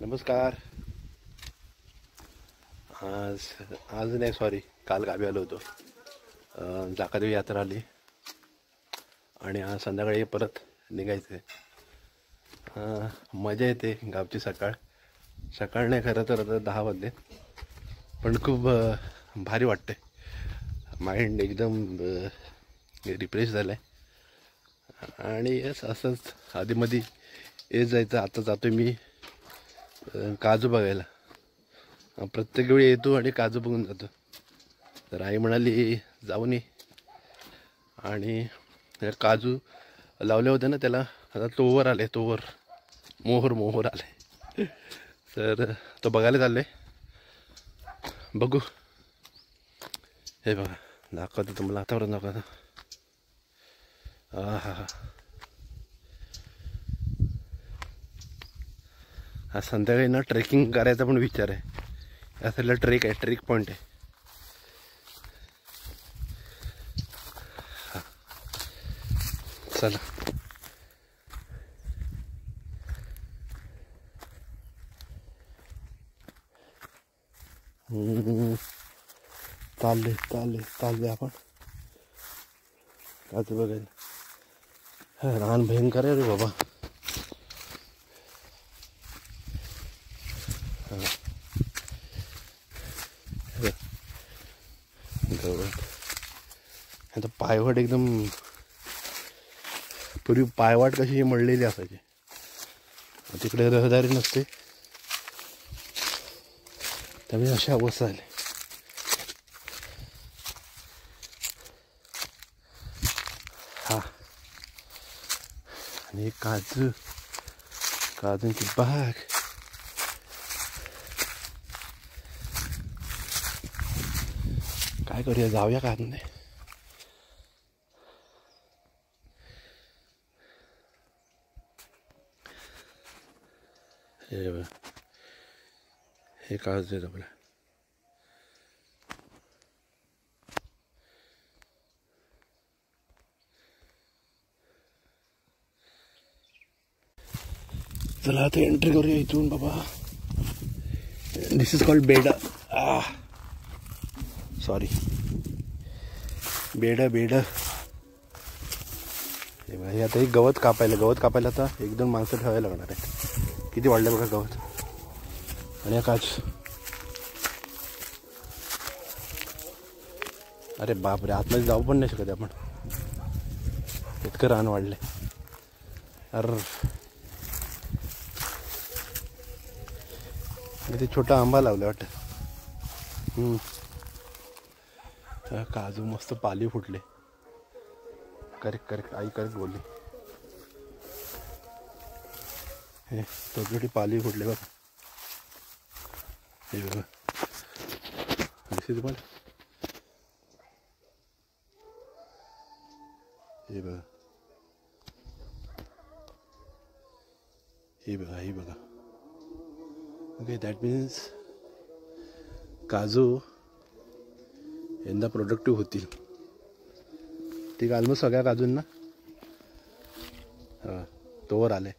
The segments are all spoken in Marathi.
नमस्कार. आज नाही, सॉरी, काल गावी आलो होतो. जाकादेवी यात्रा आली आणि आज संध्याकाळी परत निघायचं आहे. मजा येते गावची. सकाळ नाही, खरं तर आता 10 वाजले, पण खूप भारी वाटते. माइंड एकदम रिफ्रेश झालं आहे. आणि असंच आधीमध्ये येत जायचं. आता जातो मी काजू बघायला. प्रत्येक वेळी येतो आणि काजू बघून जातो. तर आई म्हणाली जाऊन ये. आणि काजू लावले होते ना, त्याला आता तोवर आले, मोहर आले. तर तो बघायला चालले. बघू. हे बघा, दाखवतो तुम्हाला, वातावरण दाखवतो. हा संध्याकाळी ना ट्रेकिंग करायचा पण विचार आहे. या साईडला ट्रेक पॉईंट आहे. चला. चालले आपण काजू बघायला. रान भयंकर आहे रे बाबा. आता पायवाट एकदम, पूर्वी पायवाट कशी मळलेली असायची, तिकडे रहदारी नसते, त्यामुळे अशी अवस्था झाली. हा, आणि काजूंची बाग. काय करूया, जाऊया का नाही? हे काजू आहेत आपल्या. चला आता एंट्री करूया इथून बाबा. दिस इज कॉल्ड बेडा. सॉरी, बेडा. हे आता एक गवत कापायला आता 1-2 माणसं ठेवायला लागणार आहे. किती वाढले बघा गवत. आणि काजू, अरे बापरे, आतमध्ये जाऊ पण नाही शकत आपण, इतकं रान वाढले. अरे ते छोटा आंबा लावला वाटतं. काजू मस्त पाली फुटले. करेक्ट आई करेक्ट बोलली. हे छोटी पाली फुटले बघा. हे बघा, दिसते तुम्हाला? हे बघा. ओके, दॅट मीन्स काजू यंदा प्रोडक्टिव्ह होतील. ठीक आहे, ऑलमोस्ट सगळ्या काजूंना तोवर आले.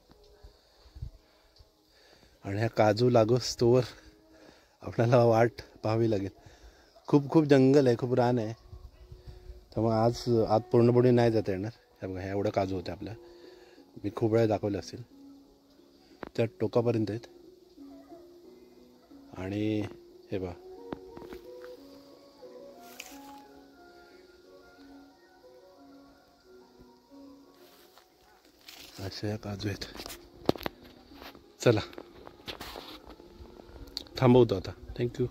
आणि ह्या काजू लागोस तोवर आपल्याला वाट पाहावी लागेल. खूप जंगल आहे, खूप रान आहे. त्यामुळे आज पूर्णपणे नाही जाता येणार. हे बघा, ह्या एवढं काजू होते आपल्या. मी खूप वेळा दाखवले असतील. त्या टोकापर्यंत आहेत. आणि हे बघा, अशा काजू आहेत. चला थांबवतो आता. थँक्यू.